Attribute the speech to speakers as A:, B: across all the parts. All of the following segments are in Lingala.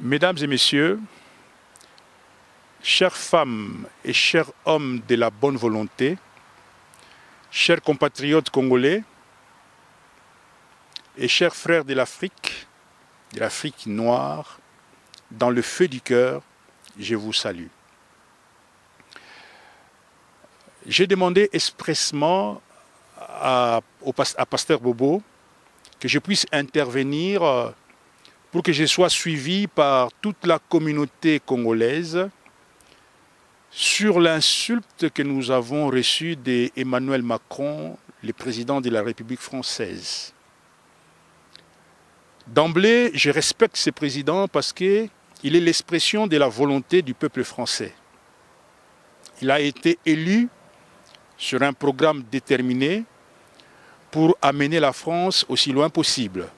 A: Mesdames et messieurs, chères femmes et chers hommes de la bonne volonté, chers compatriotes congolais et chers frères de l'Afrique noire, dans le feu du cœur, je vous salue. J'ai demandé expressement à Pasteur Bobo que je puisse intervenir pour que je sois suivi par toute la communauté congolaise sur l'insulte que nous avons reçue d'Emmanuel Macron, le président de la République française. D'emblée, je respecte ce président parce qu'il est l'expression de la volonté du peuple français. Il a été élu sur un programme déterminé pour amener la France aussi loin possible.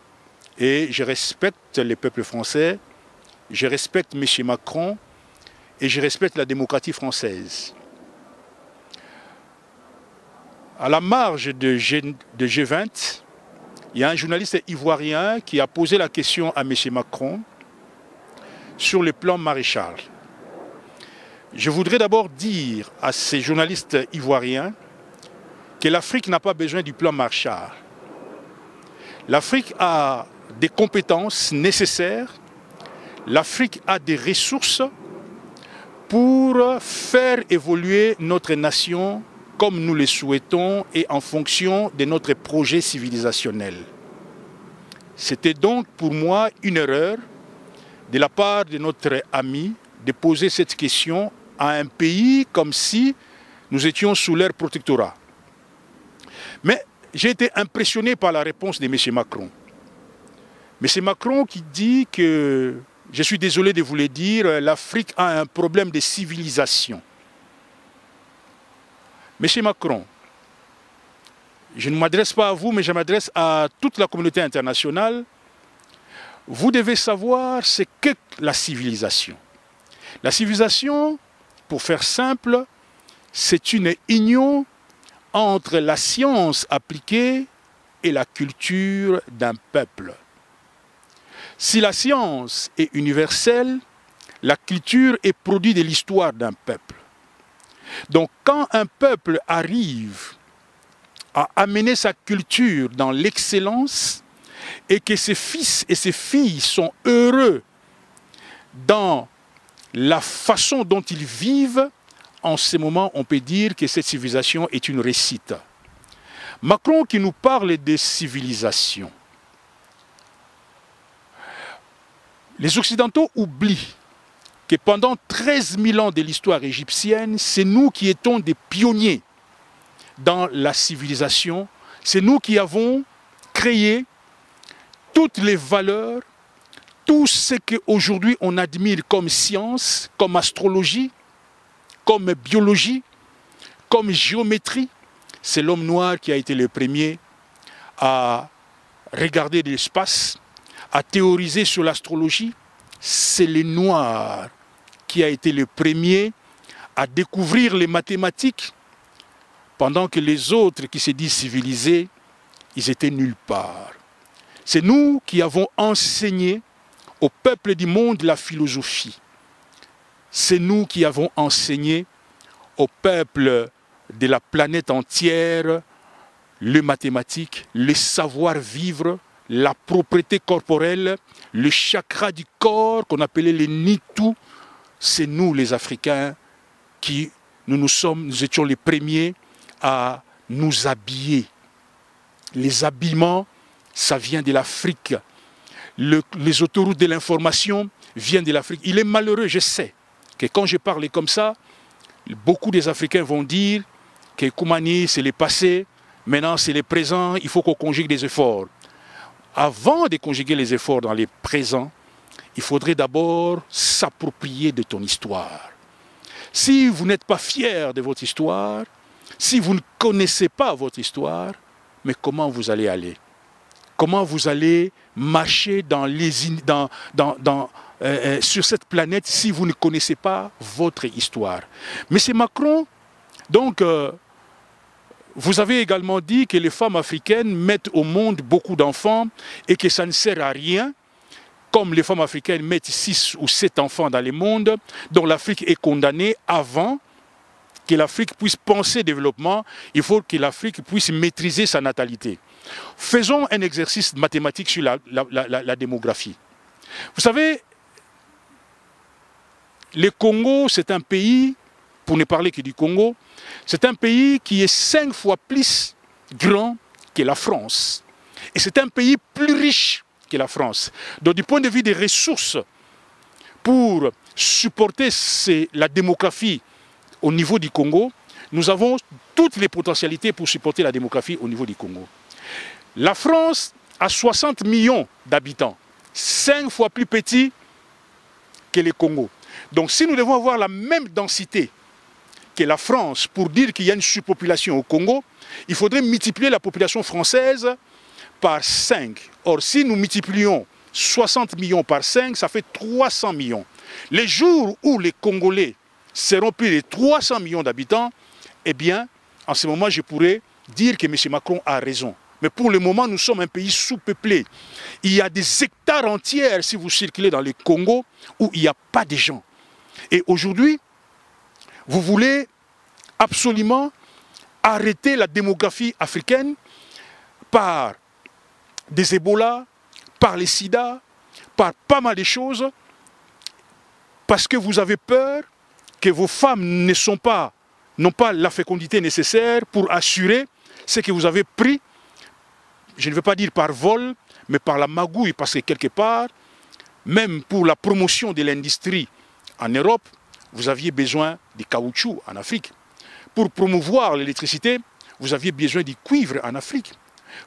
A: Et je respecte le peuple français, je respecte M. Macron et je respecte la démocratie française. À la marge de G20, il y a un journaliste ivoirien qui a posé la question à M. Macron sur le plan Maréchal. Je voudrais d'abord dire à ces journalistes ivoiriens que l'Afrique n'a pas besoin du plan Marshall. L'Afrique a des compétences nécessaires, l'Afrique a des ressources pour faire évoluer notre nation comme nous le souhaitons et en fonction de notre projet civilisationnel. C'était donc pour moi une erreur de la part de notre ami de poser cette question à un pays comme si nous étions sous leur protectorat. Mais j'ai été impressionné par la réponse de M. Macron. M. Macron qui dit que, je suis désolé de vous le dire, l'Afrique a un problème de civilisation. M. Macron, je ne m'adresse pas à vous, mais je m'adresse à toute la communauté internationale. Vous devez savoir ce qu'est la civilisation. La civilisation, pour faire simple, c'est une union entre la science appliquée et la culture d'un peuple. Si la science est universelle, la culture est produit de l'histoire d'un peuple. Donc quand un peuple arrive à amener sa culture dans l'excellence et que ses fils et ses filles sont heureux dans la façon dont ils vivent, en ce moment, on peut dire que cette civilisation est une réussite. Macron qui nous parle de civilisation. Les Occidentaux oublient que pendant 13 000 ans de l'histoire égyptienne, c'est nous qui étions des pionniers dans la civilisation. C'est nous qui avons créé toutes les valeurs, tout ce qu'aujourd'hui on admire comme science, comme astrologie, comme biologie, comme géométrie. C'est l'homme noir qui a été le premier à regarder l'espace, à théoriser sur l'astrologie. C'est le noir qui a été le premier à découvrir les mathématiques, pendant que les autres qui se disent civilisés, ils étaient nulle part. C'est nous qui avons enseigné au peuple du monde la philosophie. C'est nous qui avons enseigné au peuple de la planète entière les mathématiques, le savoir-vivre, la propriété corporelle, le chakra du corps qu'on appelait les nitu. C'est nous les Africains qui nous étions les premiers à nous habiller. Les habillements, ça vient de l'Afrique. Les autoroutes de l'information viennent de l'Afrique. Il est malheureux, je sais, que quand je parle comme ça, beaucoup des Africains vont dire que Koumani, c'est le passé, maintenant c'est le présent, il faut qu'on conjugue des efforts. Avant de conjuguer les efforts dans les présents, il faudrait d'abord s'approprier de ton histoire. Si vous n'êtes pas fier de votre histoire, si vous ne connaissez pas votre histoire, mais comment vous allez aller? Comment vous allez marcher sur cette planète si vous ne connaissez pas votre histoire? Mais c'est Macron, donc vous avez également dit que les femmes africaines mettent au monde beaucoup d'enfants et que ça ne sert à rien comme les femmes africaines mettent 6 ou 7 enfants dans le monde, donc l'Afrique est condamnée avant que l'Afrique puisse penser développement, il faut que l'Afrique puisse maîtriser sa natalité. Faisons un exercice mathématique sur la démographie. Vous savez, le Congo, c'est un pays, pour ne parler que du Congo, c'est un pays qui est 5 fois plus grand que la France. Et c'est un pays plus riche que la France. Donc du point de vue des ressources, pour supporter la démographie au niveau du Congo, nous avons toutes les potentialités pour supporter la démographie au niveau du Congo. La France a 60 millions d'habitants, 5 fois plus petit que le Congo. Donc si nous devons avoir la même densité que la France pour dire qu'il y a une surpopulation au Congo, il faudrait multiplier la population française par 5. Or, si nous multiplions 60 millions par 5, ça fait 300 millions. Les jours où les Congolais seront plus de 300 millions d'habitants, eh bien, en ce moment, je pourrais dire que M. Macron a raison. Mais pour le moment, nous sommes un pays sous-peuplé. Il y a des hectares entiers, si vous circulez dans le Congo, où il n'y a pas de gens. Et aujourd'hui, vous voulez absolument arrêter la démographie africaine par des Ebola, par les sida, par pas mal de choses, parce que vous avez peur que vos femmes n'ont pas la fécondité nécessaire pour assurer ce que vous avez pris, je ne veux pas dire par vol, mais par la magouille, parce que quelque part, même pour la promotion de l'industrie en Europe, vous aviez besoin du caoutchouc en Afrique. Pour promouvoir l'électricité, vous aviez besoin du cuivre en Afrique.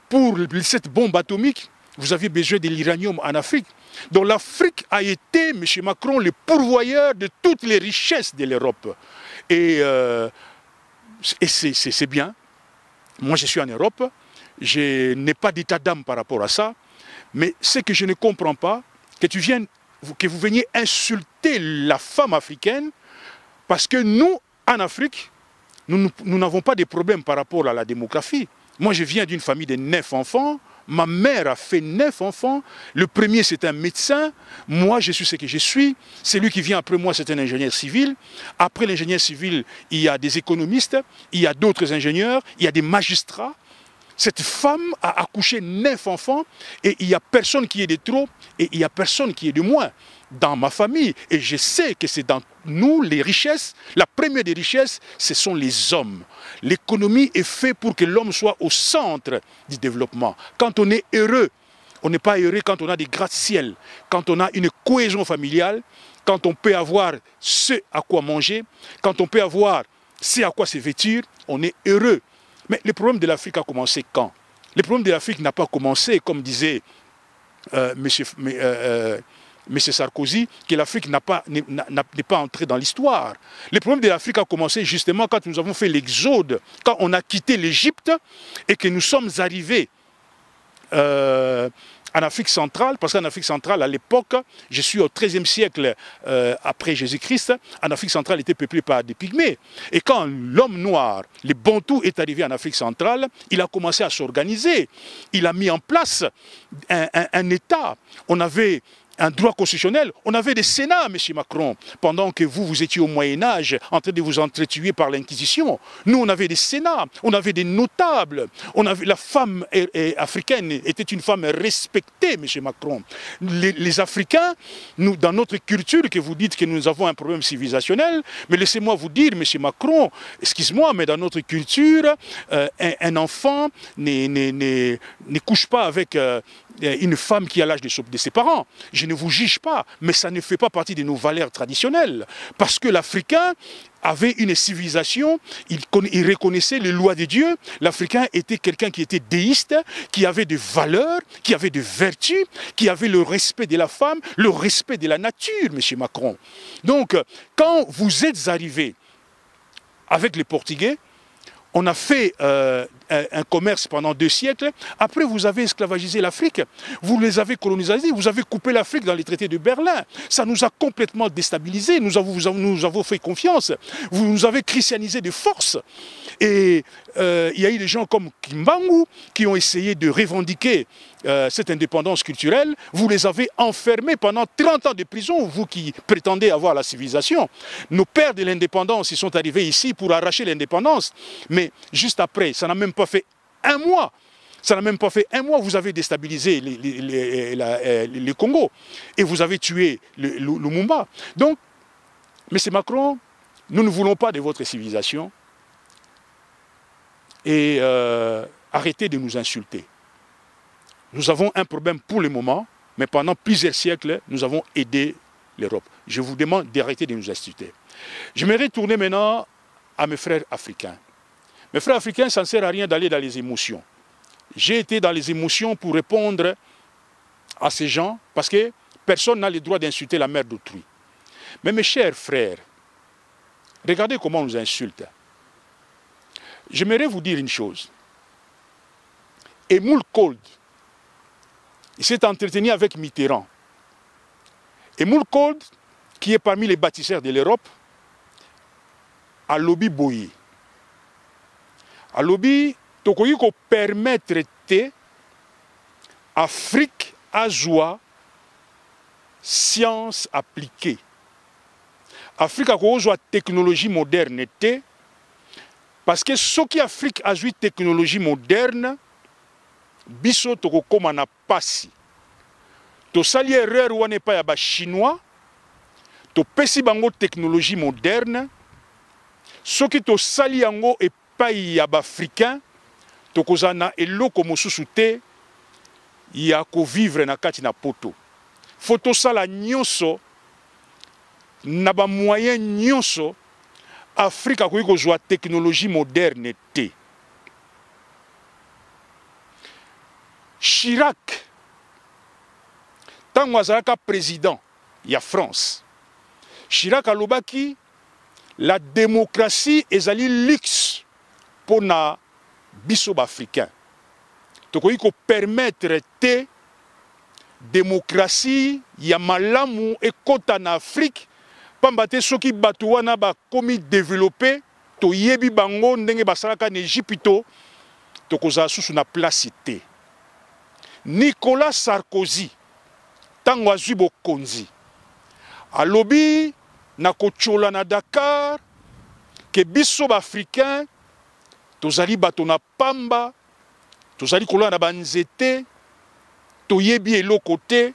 A: Pour cette bombe atomique, vous aviez besoin de l'uranium en Afrique. Donc l'Afrique a été, M. Macron, le pourvoyeur de toutes les richesses de l'Europe. Et c'est bien. Moi, je suis en Europe. Je n'ai pas d'état d'âme par rapport à ça. Mais ce que je ne comprends pas, que vous veniez insulter la femme africaine, parce que nous, en Afrique, nous n'avons pas de problème par rapport à la démographie. Moi, je viens d'une famille de 9 enfants. Ma mère a fait 9 enfants. Le premier, c'est un médecin. Moi, je suis ce que je suis. Celui qui vient après moi, c'est un ingénieur civil. Après l'ingénieur civil, il y a des économistes, il y a d'autres ingénieurs, il y a des magistrats. Cette femme a accouché 9 enfants et il n'y a personne qui est de trop et il n'y a personne qui est de moins dans ma famille. Et je sais que c'est dans nous les richesses. La première des richesses, ce sont les hommes. L'économie est faite pour que l'homme soit au centre du développement. Quand on est heureux, on n'est pas heureux quand on a des gratte-ciel, quand on a une cohésion familiale, quand on peut avoir ce à quoi manger, quand on peut avoir ce à quoi se vêtir, on est heureux. Mais le problème de l'Afrique a commencé quand? Le problème de l'Afrique n'a pas commencé, comme disait M. Sarkozy, que l'Afrique n'est pas entrée dans l'histoire. Le problème de l'Afrique a commencé justement quand nous avons fait l'exode, quand on a quitté l'Égypte et que nous sommes arrivés en Afrique centrale, parce qu'en Afrique centrale, à l'époque, je suis au XIIIe siècle après Jésus-Christ, en Afrique centrale était peuplée par des pygmées. Et quand l'homme noir, les Bantous, est arrivé en Afrique centrale, il a commencé à s'organiser. Il a mis en place un État. On avait un droit constitutionnel. On avait des sénats, M. Macron, pendant que vous étiez au Moyen-Âge en train de vous entretuer par l'Inquisition. Nous, on avait des sénats, on avait des notables. La femme africaine était une femme respectée, M. Macron. Les Africains, nous, dans notre culture, que vous dites que nous avons un problème civilisationnel, mais laissez-moi vous dire, M. Macron, excuse-moi, mais dans notre culture, un enfant ne couche pas avec une femme qui a l'âge de ses parents. Je ne vous juge pas, mais ça ne fait pas partie de nos valeurs traditionnelles. Parce que l'Africain avait une civilisation, il reconnaissait les lois de Dieu. L'Africain était quelqu'un qui était déiste, qui avait des valeurs, qui avait des vertus, qui avait le respect de la femme, le respect de la nature, M. Macron. Donc, quand vous êtes arrivé avec les Portugais, on a fait un commerce pendant 2 siècles. Après, vous avez esclavagisé l'Afrique. Vous les avez colonisés. Vous avez coupé l'Afrique dans les traités de Berlin. Ça nous a complètement déstabilisés. Nous avons fait confiance. Vous nous avez christianisé de force. Et il y a eu des gens comme Kimbangu qui ont essayé de revendiquer cette indépendance culturelle. Vous les avez enfermés pendant 30 ans de prison, vous qui prétendez avoir la civilisation. Nos pères de l'indépendance, ils sont arrivés ici pour arracher l'indépendance. Mais juste après, ça n'a même pas fait un mois. Ça n'a même pas fait un mois, vous avez déstabilisé les Congo et vous avez tué le Lumumba. Donc, M. Macron, nous ne voulons pas de votre civilisation. Et arrêtez de nous insulter. Nous avons un problème pour le moment, mais pendant plusieurs siècles, nous avons aidé l'Europe. Je vous demande d'arrêter de nous insulter. J'aimerais tourner maintenant à mes frères africains. Mes frères africains, ça ne sert à rien d'aller dans les émotions. J'ai été dans les émotions pour répondre à ces gens, parce que personne n'a le droit d'insulter la mère d'autrui. Mais mes chers frères, regardez comment on nous insulte. J'aimerais vous dire une chose. Émile Cold, il s'est entretenu avec Mitterrand. Émile Cold, qui est parmi les bâtisseurs de l'Europe, a lobby boyi. A lobby, tokoyi ko permettre te Afrique à joie science appliquée. Afrique a joie technologie moderne te. Parce que ce qui Afrique a joué technologie moderne, biso toko koma na pasi. To sali erreur wane pa ya ba chinois, to pesi bango technologie moderne, ce qui to sali yango e pa ya ba africain, to kozana eloko mosusu te ya ko vivre na kati na poto. Faut sala nyonso na ba moyen nyonso Afrique a joué technologie moderne. Chirac, tant que président, il y a France. Chirac a lobaki, la démocratie est un luxe pour na biso africain. Donc il faut permettre la démocratie, il y a malamu et kota en Afrique. Pambate soki batu wana ba komi développé to yebi bango ndenge basalaka en Égypte to koza susu na place te. Nicolas Sarkozy tango azwi bokonzi alobi na kochola na Dakar ke biso ba africain tozali bato na pamba tozali kola na banzete to yebi eloko te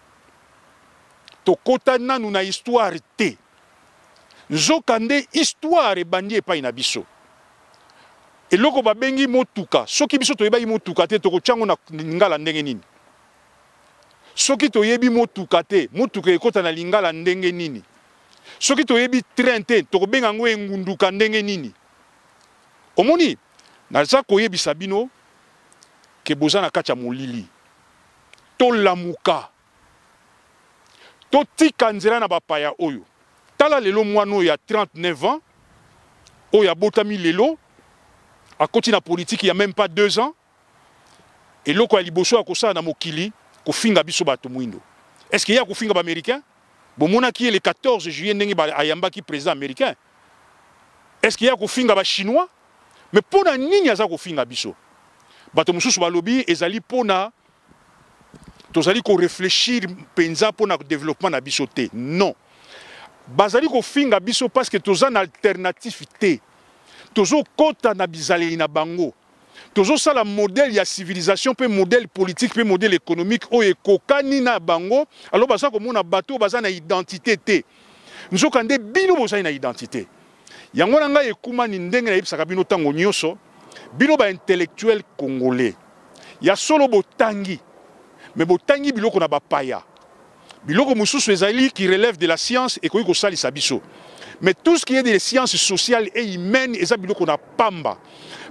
A: to kota nanu na histoire te. Nzokande histoire ebandi epai na biso. Eloko babengi motuka, soki biso toyebi motuka te toko tyango na lingala ndenge nini. Soki toyebi motuka te, motuka ekota na lingala ndenge nini. Soki toyebi train te, toko benga ngo engunduka ndenge nini. Omoni, naza koyebisa bino ke boza na kati ya molili. To lamuka. To tika nzela na bapaya oyo. Tala lelo mwano ya 39 ans, oya botami lelo, a côté na politique il y a même pas 2 ans, et loko ya liboso akosa na mokili, ko finga biso bato mwindo. Est-ce qu'il y a ko finga ba américain? Bon mona ki le 14 juillet ndenge ba ayamba ki président américain. Est-ce qu'il y a ko finga ba chinois? Mais pona nini aza ko finga biso? Bato mususu ba lobby ezali pona tozali ko réfléchir penza pona développement na biso te. Non. Bazali ko finga biso parce que toza na alternative te. Tozo kota na bizaleli na bango. Tozo sala modèle ya civilisation pe modèle politique pe modèle économique o ekokani na bango. Alors baza ko mona bato baza na identité te. Nzokande bino bozali na identité. Yango na ngai ekuma ni ndenge na yebisaka bino tango nyonso. Bino ba intellectuel congolais. Ya solo botangi. Mais botangi biloko na bapaya. Biloko mususu ezali qui relève de la science et ko sali sabiso. Mais tout ce qui est des sciences sociales et humaines, eza biloko na pamba.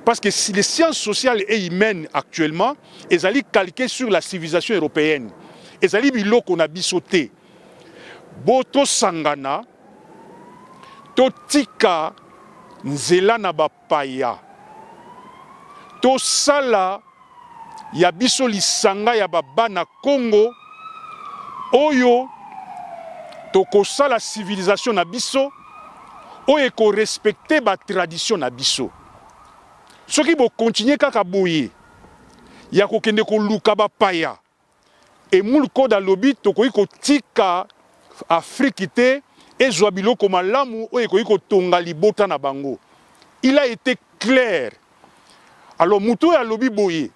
A: Parce que si les sciences sociales et humaines actuellement, ezali calquées sur la civilisation européenne. Ezali biloko na biso te. Boto sangana, to tika nzela na bapaya. To sala ya biso lisanga ya baba na Congo. Oyo toko la civilisation na biso oyo ko respecter ba tradition na biso Ce qui va continuer kaka boye. Il y a kokende ko luka ba paya. Et moul ko da lobby to ko tika Afrique te et zoabilo comme lamu o ko tonga libota na bango. Il a été clair. Alors Moutou a lobby boye.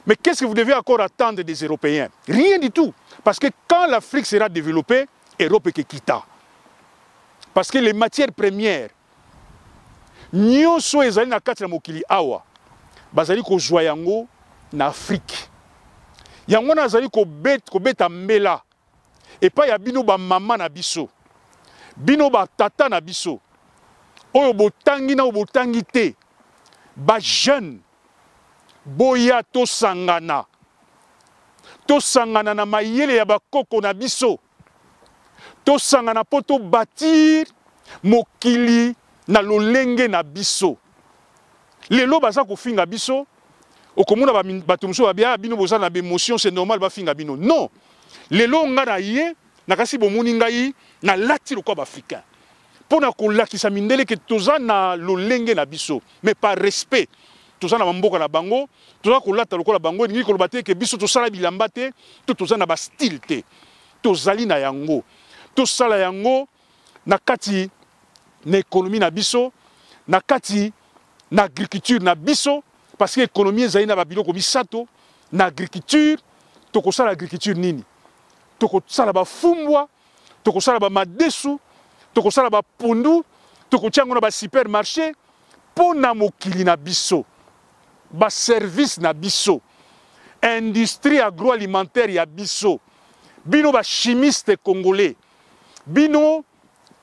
A: Mais qu'est-ce que vous devez encore attendre des Européens? Rien du tout. Parce que quand l'Afrique sera développée, l'Europe est quitta. Parce que les matières premières, nyonso ezali na kati na mokili awa, bazali ko zwa yango na Afrique. Yango nazali ko beta mbela. Et pas ya bino ba mama na biso. Bino ba tata na biso. Oyo botangi na botangi te. Ba jeune boya to sangana na mayele ya bakoko na biso to sangana poto bâtir mokili na lolenge na biso lelo baza ko finga biso okomuna bato muso babia bino boza na émotion c'est normal ba finga bino non lelo nga na ye nakasi bomoni ngai na lati lokwa ba africain pona ko lakisa mindele ke toza na lolenge na biso mais par respect toza na mboka na bango toza kolata lokola bango ningi koloba te ke biso tosala bilamba te to toza na ba style te tozali na yango tosala yango na kati na économie na biso na kati na agriculture na biso parce que économie ezali na babiloko misato na agriculture tokosala agriculture nini tokosala ba fumbwa tokosala ba madesu tokosala ba pondu tokotiango na ba supermarché pona mokili na biso ba service na biso industrie agroalimentaire ya biso bino ba chimiste congolais bino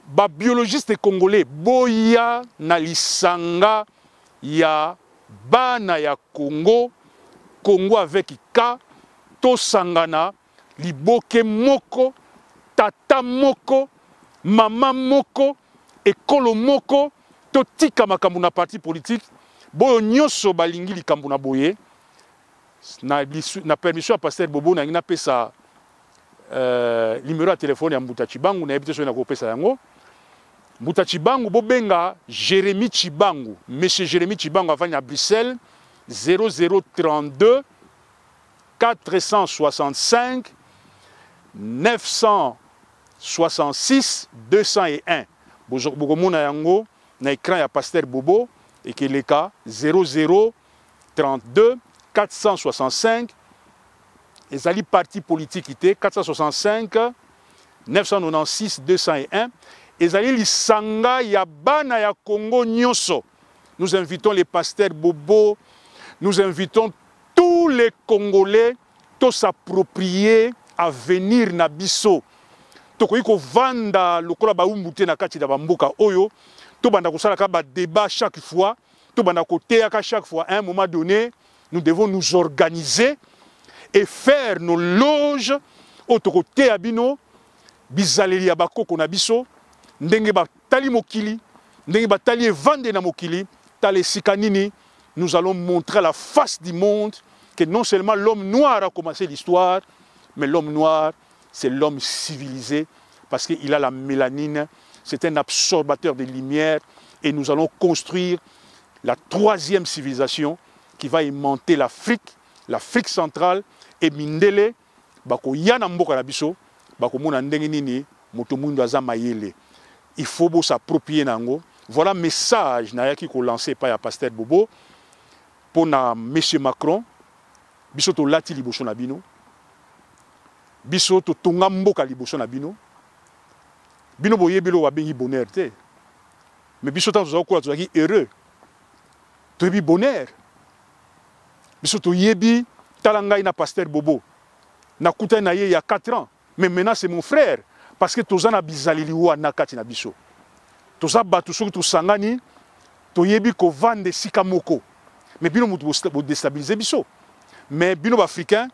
A: ba biologiste congolais boya na lisanga ya bana ya Congo Congo avec ka to sangana liboke moko tata moko mama moko ekolo moko to tika makambo na parti politique boyo nyonso balingi likambo na boye na permission ya pasteur Bobo na ngina pesa numéro ya téléphone ya Mbuta Chibangu na yebite so na ko pesa yango Mbuta Chibangu bobenga Jérémy Chibangu monsieur Jérémy Chibangu avanya à Bruxelles 0032 465 966 201 bokomona yango na écran ya pasteur Bobo et que le cas 0032 465 ezali parti politique ité 465 996 201 ezali lisanga ya bana ya Congo nyonso. Nous invitons les pasteurs Bobo, nous invitons tous les Congolais to s'approprier à venir na biso tokoki ko vanda lokola ba umbute na kati da bamboka oyo to banda kosala ka ba débat chaque fois to banda koteya ka chaque fois à un moment donné nous devons nous organiser et faire nos loges otokote ya bino bizaleli ya bakoko na biso ndenge batali mokili ndenge batali evande na mokili tale sikanini nous allons montrer à la face du monde que non seulement l'homme noir a commencé l'histoire mais l'homme noir c'est l'homme civilisé parce qu'il a la mélanine, c'est un absorbateur de lumière et nous allons construire la troisième civilisation qui va aimanter l'Afrique, l'Afrique centrale et Mindele, bako yana mboka na biso, bako mona ndenge nini moto mundu aza mayele. Il faut s'approprier nango. Voilà message na yaki ko lancé par ya pasteur Bobo pour na monsieur Macron, biso to lati liboso na bino. Biso to tonga mboka liboso na bino. Bino boyebelo wa bengi bonheur te. Mais biso tant zo ko tozaki heureux. To yebi bonheur. Biso to yebi talangai na pasteur Bobo. Na kuta na ye il y a 4 ans. Mais maintenant c'est mon frère parce que tozana bizaleli wa na kati na biso. Toza batu soki to sangani to yebi ko vande sika moko. Mais bino mutu bo déstabiliser biso. Mais bino africain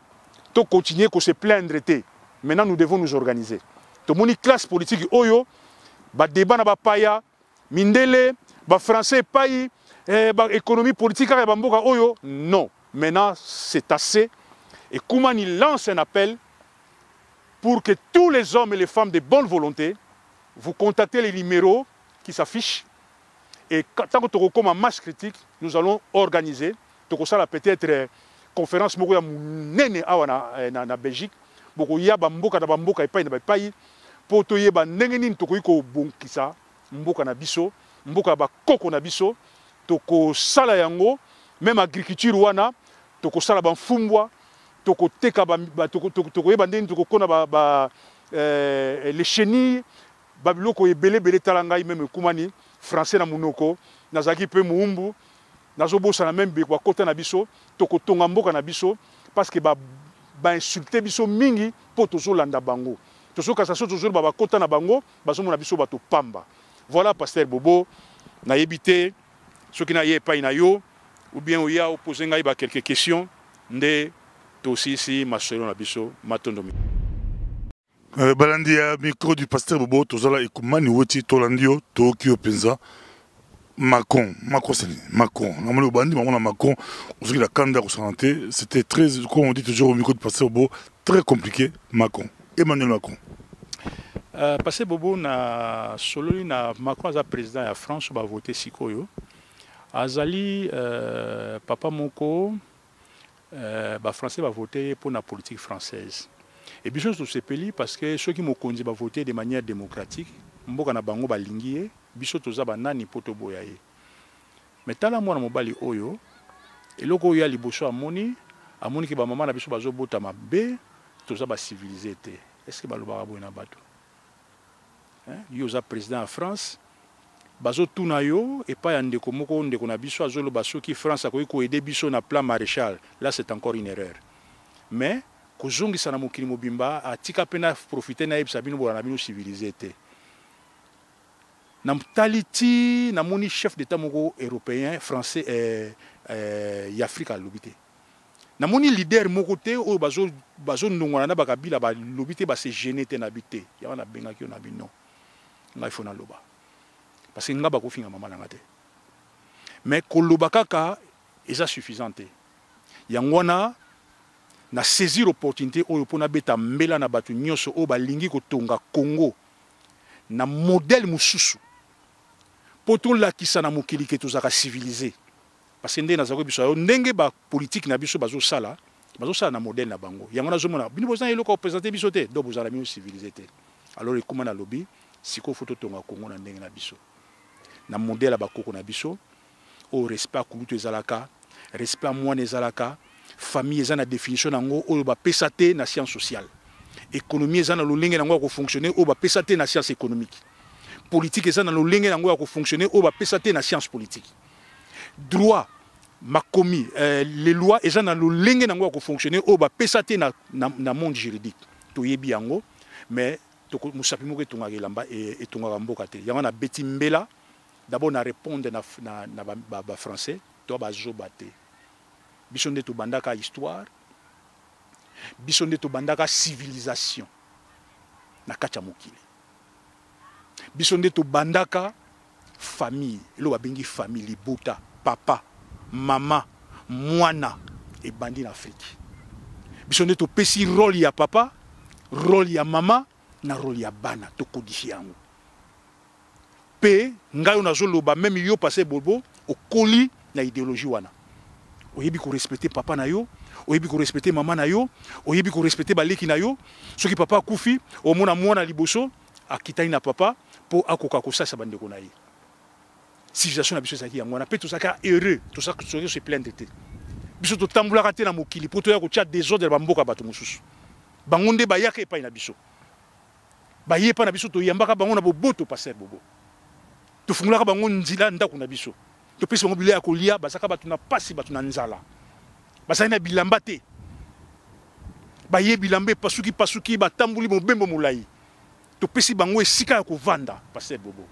A: to continuer ko se plaindre te. Maintenant nous devons nous organiser. To moni classe politique oyo ba débat na ba paya mindele ba français payi ba économie politique ba mboka oyo non. Maintenant c'est assez et Koumani lance un appel pour que tous les hommes et les femmes de bonne volonté vous contactez les numéros qui s'affichent Et tant que tu as un match critique, nous allons organiser, peut-être conférence moko ya munene awa na Belgique, boko ya ba mboka na ba mboka epai na ba epai, po to yeba ndenge nini tokoki ko bonkisa mboka na biso, mboka ba koko na biso, toko sala yango, même agriculture wana, toko sala ba mfumbwa, toko teka ba toko yeba ndenge toko kona ba les chenilles, babiloko ebele bele talanga même kumani français na munoko, nazaki pe muumbu, nazo bosa na même bekwa kota na biso, toko tonga mboka na biso parce que ba insulter biso mingi po tozo landa bango. Tozo kasaso tozo ba kota na bango, bazo mona biso bato pamba. Voilà pasteur Bobo, na yebité ce qui na yé pas na yo ou bien ou ya opposer ngai ba quelques questions ndé to si masolo na biso matondomi.
B: Balandia micro du pasteur Bobo tozala ekumani woti tolandio Tokyo penza Macron namoni bandi maman Macron aujourd'hui la candidat au santé c'était très, comme on dit toujours au micro du pasteur Bobo, très compliqué. Macron, Emmanuel Macron.
A: Pasteur Bobo na solo na Macron za président ya France ba voter sikoyo azali papa moko ba français va voter pour la politique française. Et bien sûr, c'est peli parce que ceux qui m'ont conduit à voter de manière démocratique, mboka na bango ba lingié, biso toza ba nani poto boyaye. Mais tala mwana mobali oyo, eloko oyo ya liboso amoni ki ba mama na biso bazo bota mabe, toza ba civilisé te. Est-ce que ba lobaka boy na bato? Hein? Yo za président en France, bazo tuna yo et pas ndeko moko ndeko na biso azolo baso ki France akoki ko aider biso na plan Maréchal. Là c'est encore une erreur. Mais kozongi sana mokili mobimba atika pena profiter na yebisa bino bona bino civilisé te. Na mtaliti na moni chef d'état moko européen français y Afrique a lobité. Na moni leader moko te o bazo ndongwana na bakabila ba lobité ba se gêner te na bité. Ya wana benga ki na bino. Ngai fona loba. Parce que nga ba ko finga mama na ngate. Mais koloba kaka eza suffisante. Yangwana na saisir l'opportunité oyo pona beta mbela na batu nyoso o balingi ko tonga Congo na modèle mususu poto la kisa na mokili ke tozaka civilisé parce que ndé na zako biso ndenge ba politique na biso bazo sala na modèle na bango yango na zomona bino bozana eloko représenter biso te do bozala mieux civilisé te alors ekuma na lobby siko photo tonga Congo na ndenge na biso na modèle ba koko na biso o respect kulutu ezalaka respect mwana ezalaka famille est une définition nango o ba pesate na science sociale, économie est na lolenge nango ko fonctionner o ba pesate na science économique, politique est na lolenge nango ko fonctionner o ba pesate na science politique, droit makomi les lois est na lolenge nango ko fonctionner o ba pesate na monde juridique to yebi yango mais to musapi moko etonga kelamba et tonga mboka te yango na beti mbela d'abord na répondre na ba français to ba zobate. Bisonde to bandaka histoire, bisonde to bandaka civilisation na kacha mokili. Bisonde to bandaka famille, lo babengi famille bota, papa, mama, mwana et bandi en Afrique. Bisonde to pesi rôle ya papa, rôle ya mama, na rôle ya bana to codifier yango. Pe ngayo na zoloba même yo passé bobo au colis na idéologie wana. Oyebi ko respecter papa na yo, oyebi ko respecter maman na yo, oyebi ko respecter baleki na yo, soki papa kufi, o mona mwana liboso akitani na papa po akoka ko sasa bandeko na ye. Civilisation na biso saki yango na pe to saka heureux, to saka soki se plaindre te. Biso to tambula te na mokili po to ya ko tia désordre ba mboka bato mususu. Bangonde ba yaka epai na biso. Ba yepa na biso to yambaka bango na boboto passer bobo. To fungulaka bango nzila ndako na biso. To pesi bango bilaya kolia basaka batu na pasi batu na nzala basaka na bilamba te baye bilambe pasuki batambuli mobembo molai to pesi bango esika ya kovanda passer bobo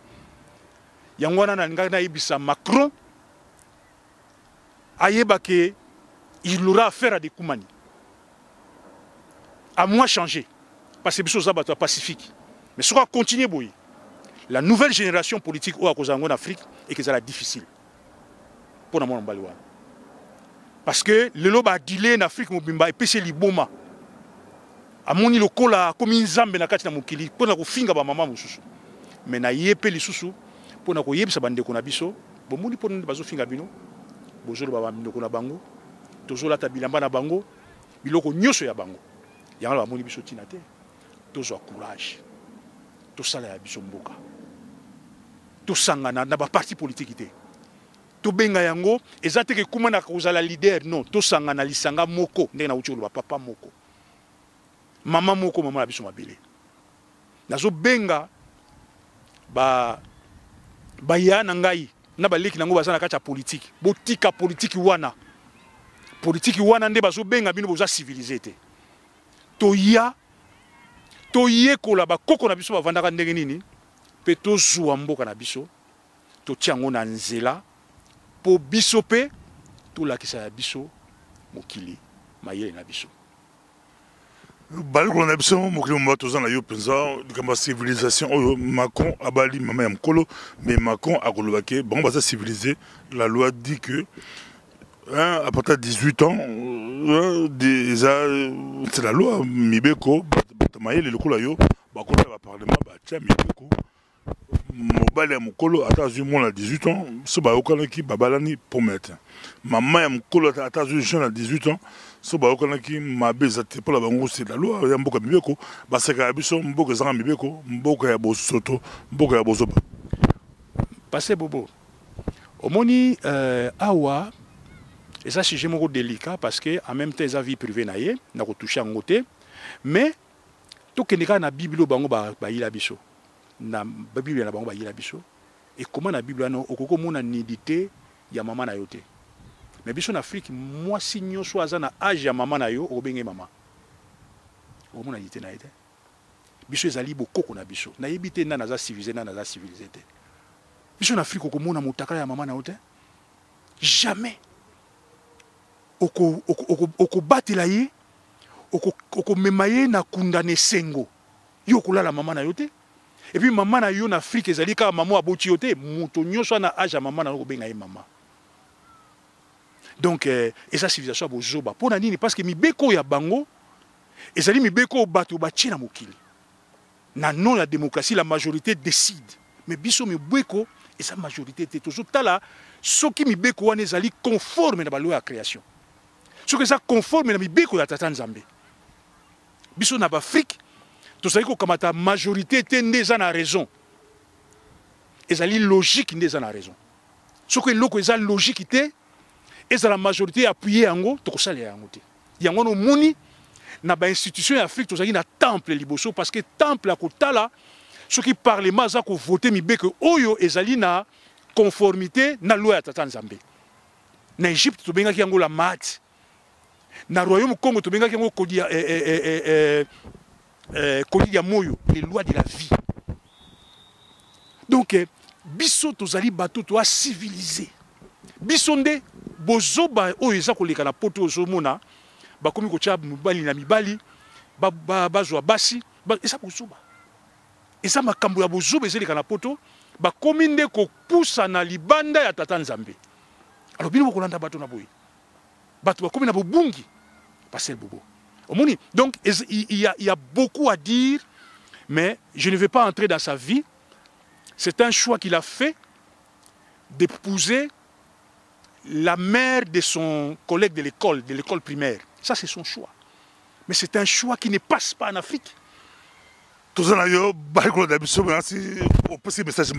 A: yango wana na ngaka na yebisa Macron ayeba que il aura affaire à des Koumani à moi changer parce que biso za batu pacifique mais ce qu'on continue boy la nouvelle génération politique au akozango en Afrique et que ça la difficile. Parce que le loba a dilé en Afrique mobimba et pêché liboma. A moni le kola comme une zambe na kati na mokili pour na kofinga ba mama mususu. Mais na yepé li susu pona ko yebisa bandeko na biso bomuni pona bazo finga bino bozolo ba bandeko na bango tozola ta bilamba na bango biloko nyoso ya bango yango bamoni biso tina te tozwa courage tosala ya biso mboka tosangana na ba parti politique te tobenga yango ezate ke kuma na kozala leader non tosangana lisanga moko ndenge na uti ba papa moko mama moko mama na biso mabele nazo benga ba ya na ngai na baleki nango bazana kati ya politique botika politique wana nde bazo benga bino boza civilisé te toya toyekola bakoko na biso bavandaka ndenge nini pe tozwa mboka na biso totia yango na nzela po biso pe tolakisa ya biso mokili mayele na biso
B: baloko na biso mokili mwa toza na yo mpenza likamba civilisation oyo Macron abali mama ya mokolo mais Macron akolobaki bango baza civilisé. La loi dit que à partir de 18 ans c'est la loi mibeko mayele lokola yo bakola ba parlement batia mibeko mobali ya mokolo ata azwi mwana 18 ans so bayokanaki babalani promete mama ya mokolo ata azwi jeune à 18 ans so bayokanaki mabe eza te mpola bango c'est la loi ya mboka mibeko baseka ya biso mboka ezanga mibeko mboka ya bosoto mboka ya bozoba
A: Passé bobo omoni awa eza sujet moko délicat parce que en même temps eza vie privée na ye na kotouche yango te mais tokende kaka na bible bango bayila biso na bible na bango bayila biso et comment na bible wana okoko mona nudité ya mama na yo te mais biso na Afrique mwasi nyonso aza na âge ya mama na yo obenge mama okomona nudité na ye te biso ezali bokoko na biso nayebi te nani aza civilisé nani aza civilisé te biso na Afrique okomona motakala ya mama na yo te jamais okobatela ye okomema ye na kundana sengo yo kolala mama na yo te et puis mama na yo na Afrique ezali kaka mama aboti yo te moto nyonso na âge ya mama na yo kobenga ye mama donc eza civilisation ya bozoba mpona nini parce que mibeko ya bango ezali mibeko bato batie na mokili na non la démocratie la majorité décide mais biso mibeko eza majorité te tozotala soki mibeko wana ezali conforme na baloi ya création soki eza conforme na mibeko ya tata nzambe biso na baafrike tozali kokamata majorité te nde eza na raison ezali logique nde eza na raison soki eloko eza logique te ezala majorité appuye yango tokosalela yango te yango wana omoni na bainstitution ya Afrique tozali na temple liboso parce que temple ya kotala soki parlement aza kovote mibeko oyo ezali na conformité na loi ya tata nzambe na Égypte tobengaki yango la mat na royaume Congo tobengaki yango kodi ya moyo les lois de la vie donc biso tozali bato toa civilisé biso nde bozoba oyo eza koleka na poto ozomona bakomi kotia mibali na mibali bazwa basi eza bozoba eza makambo ya bozoba ezeleka na poto bakomi nde kopusa na libanda ya tata nzambe alors bino bokolanda bato na boye bato bakomi na bobungi Passer bobo omoni donc il y a beaucoup à dire mais je ne vais pas entrer dans sa vie. C'est un choix qu'il a fait d'épouser la mère de son collègue de l'école primaire. Ça, c'est son choix. Mais c'est un choix qui ne passe pas en Afrique.
B: Tout ça, c'est message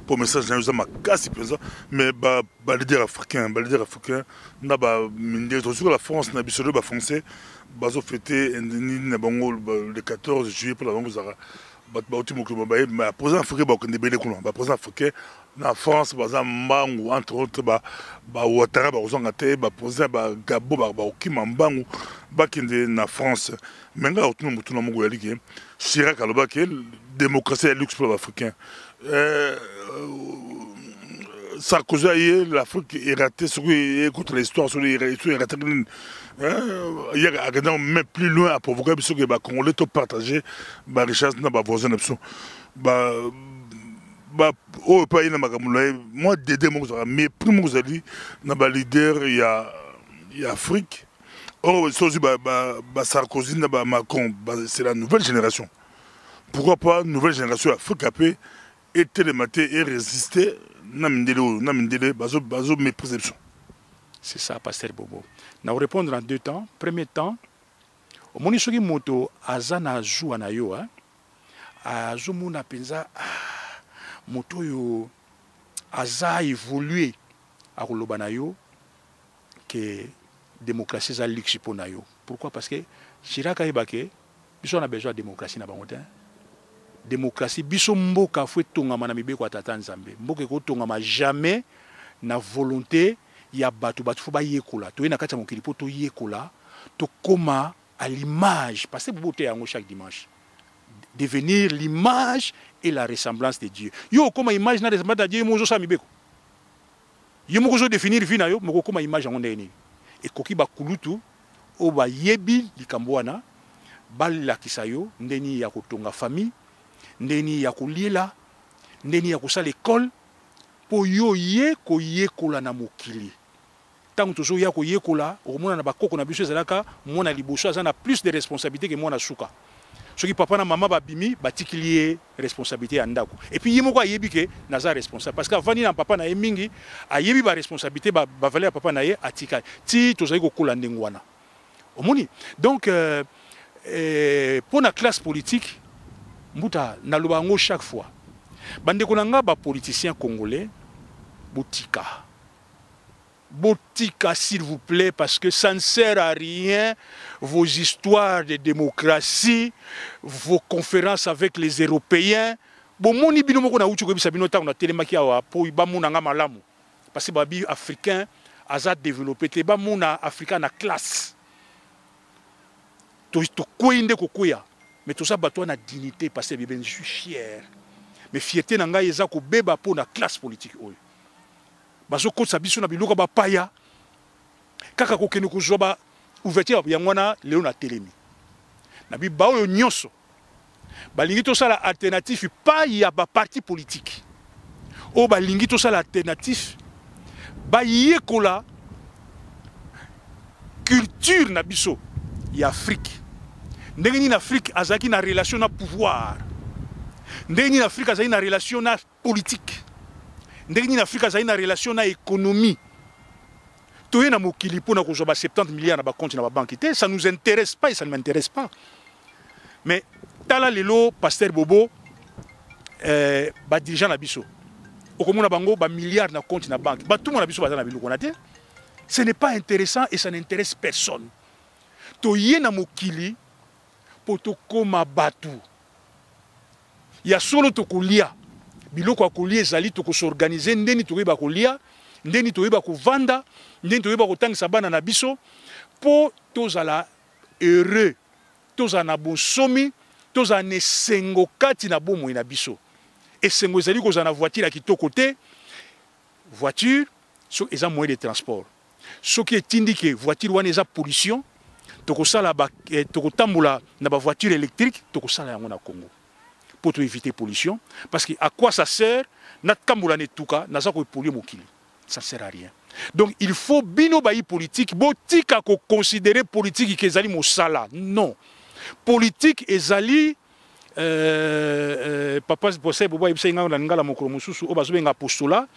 B: pour message mais leader africain la France n'a pas français le 14 juillet pour la africain na France entre autres Ouattara Gabo na France menga Chirac démocratie et luxe pour l'Africain. Sarkozy, l'Afrique est ratée contre l'histoire, sur les ratés. Il y a même plus loin à provoquer parce que les Congolais ont partagé la richesse dans les voisins. Moi, mais plus moi, dans les leaders, il y a Afrique. Oh, Sarkozy, Macron, c'est la nouvelle génération. Pourquoi pas nouvelle génération Afrique après et télémater et résister namindele bazo mes perceptions.
A: C'est ça, Pasteur Bobo. Nous répondre en deux temps. Premier temps, au moment où moto azana joue na yo, azumuna penza moto yo aza évolué à kolobana yo que démocratie za luxe pour na yo. Pourquoi? Parce que Chirac Ibake, biso on a besoin de démocratie na bango. Démocratie biso mboka fwe tongama na mibeko atata nzambe. Mboka ko tongama jamais na volonté ya batu fo ba yekola. To na kati ya mokili po to yekola, to koma à l'image, parce que vous êtes chaque dimanche, devenir l'image et la ressemblance de Dieu. Yo comme image na ressemblance de Dieu, mozo sami beko. Yo mozo définir vie na yo, moko comme image en ndeni. Et koki ba kulutu o ba yebi likambwana bal la kisayo ndeni ya kotonga famille, ndeni ya koliela, ndeni ya kosala l'école po yo ye ko yekola na mokili. Tant que ya ko yekola omona na bakoko na biso ezalaka mona liboso azana plus de responsabilité que mona suka soki papa na mama babimi batikilier responsabilité ya ndako et puis yemoko ayebi ke naza responsable parce que avani na papa na ye mingi ayebi ba responsabilité ba valeur ya papa na ye atika ti tozali kokola ndengo wana omoni donc pour la classe politique mbuta naloba ngo chaque fois bandeko na nga ba politiciens congolais botika Botika, s'il vous plaît, parce que ça ne sert à rien, vos histoires de démocratie, vos conférences avec les Européens. Bon, mon ibino moko na uchu ko bisabino ta na telemaki awa po iba muna nga malamu. Parce que babi africain aza développé te ba muna africain na classe. To koinde ko koya. Mais tout ça bato na dignité parce que ben je suis fier. Mais fierté na nga eza ko beba po na classe politique oyo. Bazo ko sabiso na biluka ba paya kaka ko kenu ko zoba ouverture ya ngwana leo na telemi na bi ba oyo nyonso balingi to sala alternative pa ya ba parti politique o balingi to sala alternative ba yekola culture na biso ya Afrique ndenge ni na Afrique azaki na relation na pouvoir ndenge ni na Afrique azaki na relation na politique ndenge na Afrique azali na relation na économie. Toye na mokili pona ko zoba 70 milliards na ba compte na ba banque té, ça nous intéresse pas et ça ne m'intéresse pas. Mais tala lelo Pasteur Bobo ba dirigeant na biso. Okomona bango ba milliards na compte na banque. Ba tout mon na biso ba na biloko na té. Ce n'est pas intéressant et ça n'intéresse personne. Toye na mokili poto koma batu. Ya solo to kolia. Biloko akolia ezali to ko s'organiser ndeni to yeba kolia ndeni to yeba ko vanda ndeni to yeba ko tangisa bana na biso po tozala heureux tozala na bonsomi tozala ne sengo kati na bomoi na biso esengo ezali ko na voiture ya kitoko te voiture so eza moyen de transport soki etindi ke voiture wana eza pollution to ko sala ba to ko tambola na ba voiture électrique to ko sala yango na Congo pour éviter pollution parce que à quoi ça sert notre kamboulane touka n'a pas polluer mokili ça sert à rien donc il faut bino bayi politique botika ko considérer politique que ezali mosala non politique ezali papa posé bobo ibsenga na ngala mokolo mususu o bazobenga postulat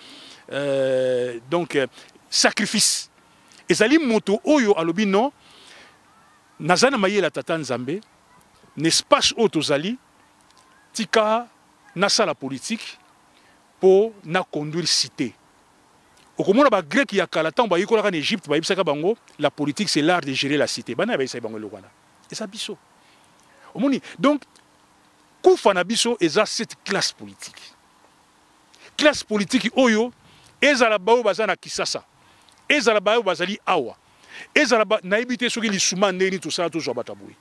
A: donc sacrifice ezali moto oyo alobi non nazana mayela tata nzambe n'espace autozali tika nasa la politique pour na conduire cité. Au komona ba grec ya kala tan ba yikola en Égypte ba yibsaka bango la politique c'est l'art de gérer la cité. Bana ba yisa bango lokwana. Et ça biso. Omoni donc kufa na biso eza cette classe politique. Classe politique oyo ezala bao bazana kisasa. Ezala bao bazali awa. Ezala ba na ibité soki lisuma ndeni to sala to zo batabui.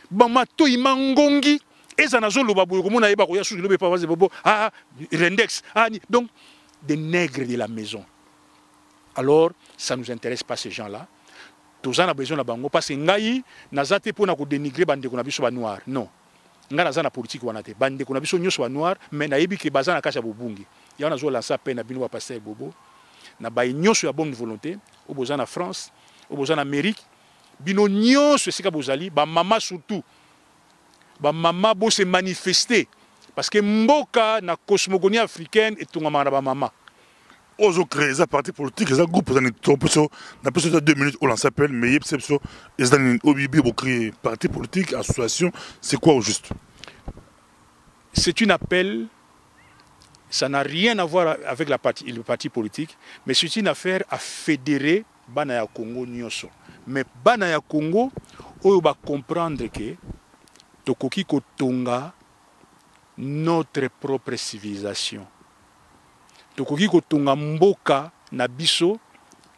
A: Ba mato imangongi eza nazo loba boyo komona yeba ko ya sou lobe pa vaze bobo rendex donc des nègres de la maison. Alors ça nous intéresse pas ces gens-là. Tous en a besoin na bango parce que ngai nazate pona ko dénigrer bande ko na biso ba noir. Non. Nga nazana politique wana te bande ko na biso nyoso ba noir mais na yebi ke bazana kasha bobungi. Ya nazo lancer peine na bino ba Pasteur Bobo na ba nyoso ya bonne volonté au besoin na France, au besoin na Amérique. Bino nyoso sika bozali ba mama surtout ba maman bo se manifester Parce que mboka na cosmogonie africaine et tungama na ba mama.
B: Ozo créer un parti politique, un groupe dans les 2 minutes on s'appelle mais il y a un obibi pour créer parti politique, association, c'est quoi au juste?
A: C'est un appel, ça n'a rien à voir avec le parti politique, mais c'est une affaire à fédérer bana ya Congo nyonso. Mais bana ya Congo on va comprendre que tokoki kotonga notre propre civilisation. Tokoki kotonga mboka na biso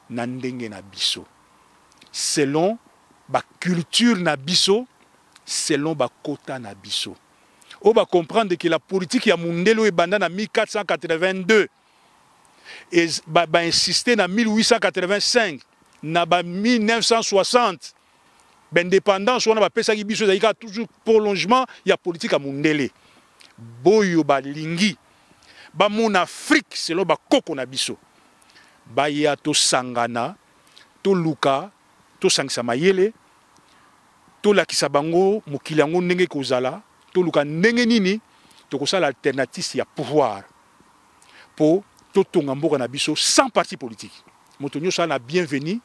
A: na ndenge na biso. Selon ba culture na biso, selon ba kota na biso. On va comprendre que la politique ya Mundelo est bandée en 1482 et va insister en 1885, na 1960. L'indépendance, on a pesaki biso zaika toujours prolongement ya politique ya Mundele. Boyo ba lingi. Ba mon Afrique selon ba koko na biso. Ba ya to sangana, to luka, to sangisa mayele, to lakisa bango mokili yango ndenge kozala. Luka ndenge nini tokosala alternative ya pouvoir pour totonga mboka na biso sans parti politique. Moto nyonso na bienvenu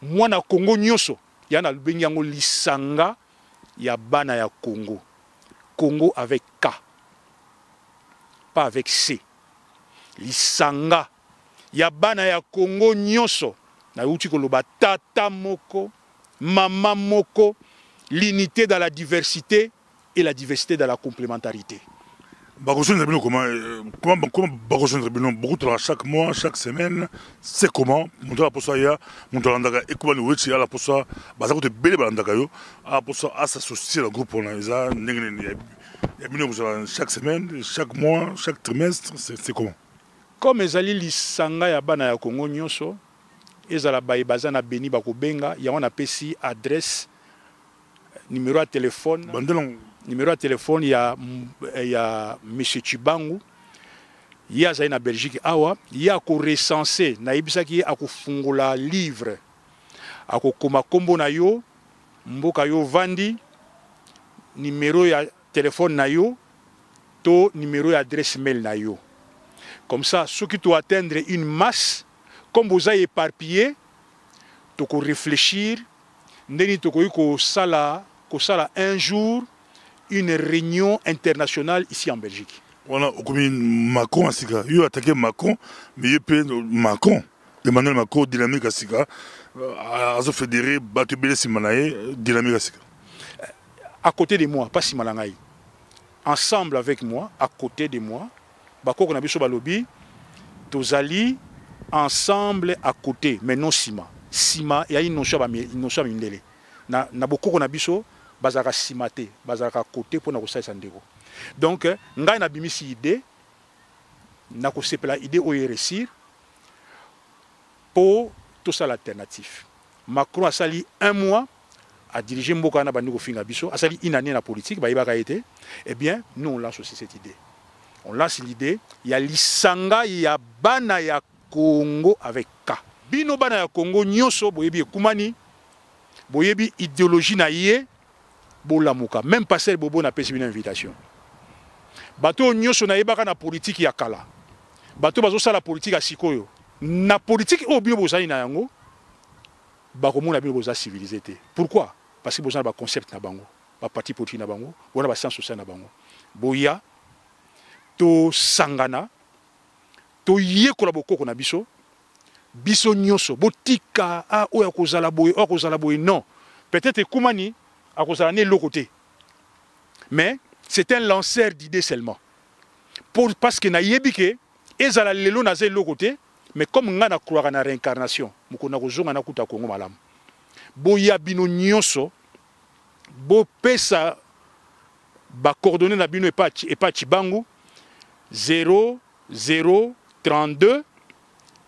A: mwana Congo nyonso ya na lubengi yango lisanga ya bana ya Congo. Congo avec K, pas avec C. Lisanga ya bana ya Congo nyonso na uti koloba tata moko, mama moko, l'unité dans la diversité et la diversité dans la complémentarité.
B: Comment beaucoup chaque mois, chaque semaine, c'est comment s'associer au groupe chaque semaine, chaque mois, chaque trimestre, c'est comment?
A: Comme ezali lisanga ya bana ya Congo nyonso, ezala baza na beni bakobenga, ya on apesi adresse, numéro de téléphone. Numéro de téléphone, il y a M. Chibangu, il y a Zaina Belgique, il y a recensé, il y a fungula livre, il y a kombo na yo, mboka yo vandi, numéro de téléphone na yo, to numéro d'adresse mail na yo. Comme ça, ceux qui doivent atteindre une masse, comme vous avez éparpillé, tu peux réfléchir, tu peux sala un jour, une réunion internationale ici en Belgique.
B: On a Macron, il a attaqué Macron, mais il peut Macron, Emmanuel Macron, dynamique à Sika, à se fédérer, Batubele Simanae, dynamique à Sika.
A: À côté de moi, pas Simalangaï. Ensemble avec moi, à côté de moi, Bako Konabiso Balobi, Tozali, ensemble à côté, mais non Sima. Sima, il y a une notion à Mindele. Na beaucoup Konabiso, bazaka simate bazaka côté pour na kosalisa ndeko. Donc ngai na bimisi idée na ko sepela idée o réussir pour tout ça l'alternative. Macron a sali 1 mois à diriger mboka na bandiko finga biso, a sali une année na politique ba ibaka été. Eh bien nous on lance aussi cette idée. On lance l'idée, il y a lisanga ya bana ya Congo avec K. Bino bana ya Congo nyonso boyebi ekumani boyebi idéologie na yé. Même passer Bobo n'a pas une invitation. Bato nyonso na yebaka na politique ya kala. Bato bazo sala politique ya sikoyo. Na politique o bino bozali na yango. Bako mona bino boza civilisé te. Pourquoi? Parce que bozana ba concept na bango, ba parti politique na bango, wana ba science sociale na bango. Boya to sangana to yekola bokoko na biso. Biso nyonso botika oya kozala boye non. Peut-être kumani à cause de l'autre côté. Mais c'est un lanceur d'idées seulement. Parce que na yebike, ezala lelo na l'autre côté, mais comme on a croire à la réincarnation, on a besoin de kuta Congo malam. Boya bino nyonso, bo pesa ba coordonner na bino et pas Chibangu 0032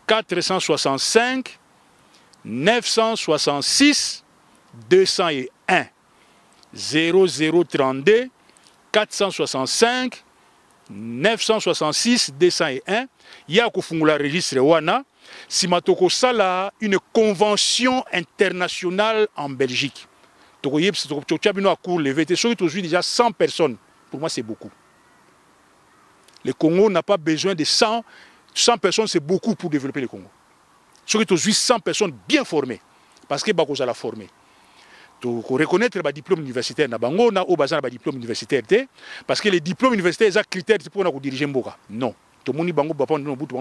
A: 465 966 201. 0032 465 966 201. Il y a un registre wana simatoko sala une convention internationale en Belgique. Toko yeb a cours levé. Déjà 100 personnes. Pour moi c'est beaucoup. Le Congo n'a pas besoin de 100 personnes, c'est beaucoup pour développer le Congo. Ce qui est 100 personnes bien formées, parce que vous la former. Pour reconnaître le diplôme universitaire, on a besoin de diplôme universitaire, parce que les diplômes universitaires, c'est un critère pour diriger Mboka. Non. Tout le monde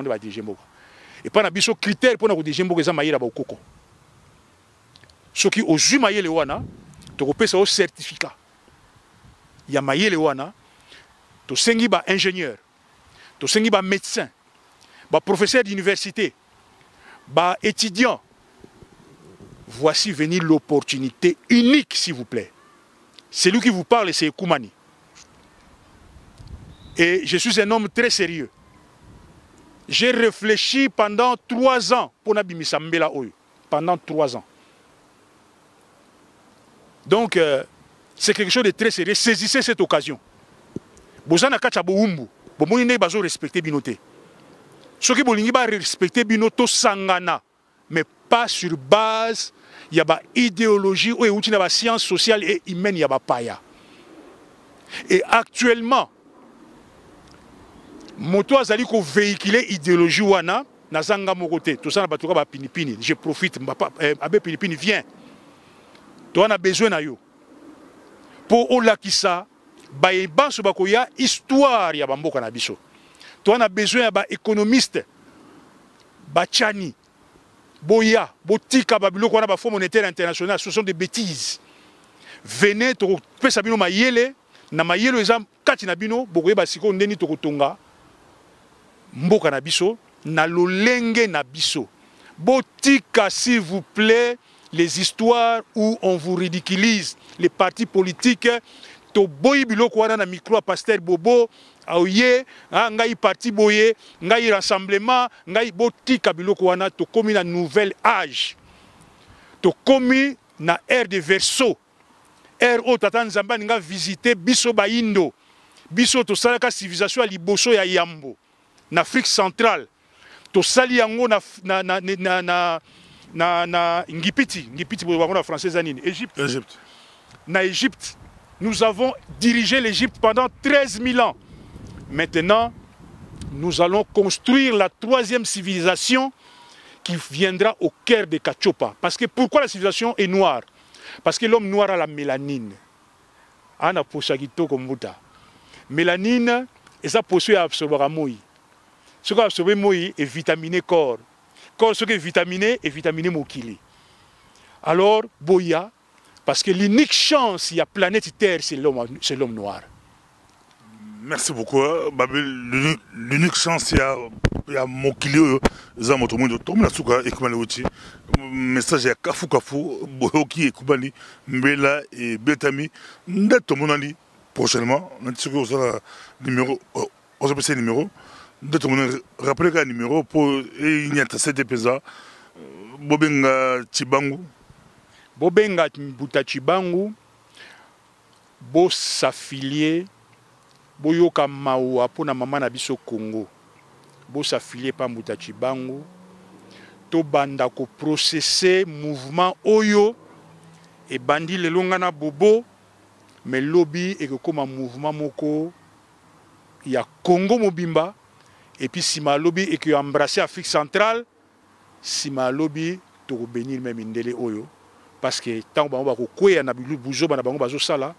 A: va diriger Mboka. Et pas un critère pour diriger Mboka, c'est un Koko. Ce qui est au Jumaïe le Wana, tu as un certificat. Il y a Maïe le Wana, tu as un ingénieur, tu as un médecin, un professeur d'université, un étudiant. Voici venir l'opportunité unique, s'il vous plaît. Celui qui vous parle, c'est Koumani. Et je suis un homme très sérieux. J'ai réfléchi pendant 3 ans pour Nabimisa Mbela Oyo. Pendant 3 ans. Donc, c'est quelque chose de très sérieux. Saisissez cette occasion. Bozana Kachabo Umbu. Bomoni bazo respecter Binote. Ce qui bolingi ba respecter Binoto Sangana. Mais pas sur base, il y a une idéologie, il y a une science sociale et humaine, il y a une paya. Et actuellement, moto azali ko véhiculer idéologie wana na zanga mokote. Tout ça na batuka ba pinipini. Je profite, abe pinipini viens. Tu as besoin na yo. Pour olakisa ba ebanso bakoya histoire ya bamboka na biso. Tu as besoin ba économiste ba chani. Boya, botika babiloko wana ba Fonds monétaire international, ce sont des bêtises. Venez to pesa bino mayele, na mayelo eza kati na bino, bokoye ba siko ndeni to kotonga mboka na biso, na lolenge na biso. Botika s'il vous plaît les histoires où on vous ridiculise, les partis politiques, to boyi biloko wana na micro à Pasteur Bobo, aoye, ngai parti boye, ngai rassemblement, ngai botika biloko wana, to komi na nouvel âge. To komi na ère de verso. Ère o tata nzamba nga visiter biso ba Indo. Biso to salaka civilisation ya liboso ya Yambo. Na Afrique centrale. To sali yango na Ngipiti, Ngipiti pour la française anine, Égypte. Na Égypte, nous avons dirigé l'Égypte pendant 13 000 ans. Maintenant, nous allons construire la 3e civilisation qui viendra au cœur de Kachopa. Parce que pourquoi la civilisation est noire? Parce que l'homme noir a la mélanine. Ana posagito kombuta. Mélanine, et ça poursuit à absorber à moi. Ce qui absorbe moi est vitaminé corps. Corps, ce qui est vitaminé mokili. Alors, boya, parce que l'unique chance, il y a planète Terre, c'est l'homme noir.
B: Merci beaucoup. L'unique chance, il y a Mokili, Zamotomo, Tomla Souka et Kumalouchi. Message à Kafu Kafu, Bohoki et Kubani, Mbela et Betami. Ndatomonani, prochainement, on a numéro, on a passé numéro. Rappelez qu'un numéro pour il y a 7 épisodes. Bobenga Chibangu.
A: Bobenga Mbuta Chibangu. Bo s'affilier. Boyoka mawa pour na maman na biso Congo. Bo s'affilier pa Mbuta Chibangu. To banda ko processer mouvement Oyo. Et bandi le longana bobo. Mais lobby et que comme un mouvement moko. Il y a Congo Mobimba. Et puis si ma lobby et que embrasser Afrique centrale, si ma lobby to bénir même indele Oyo. Parce que tant qu'on va couper na buzo bana bango bazo sala.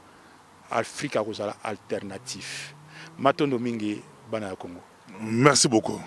A: Afrique a alternatif. Matondo mingi bana Congo.
B: Merci beaucoup.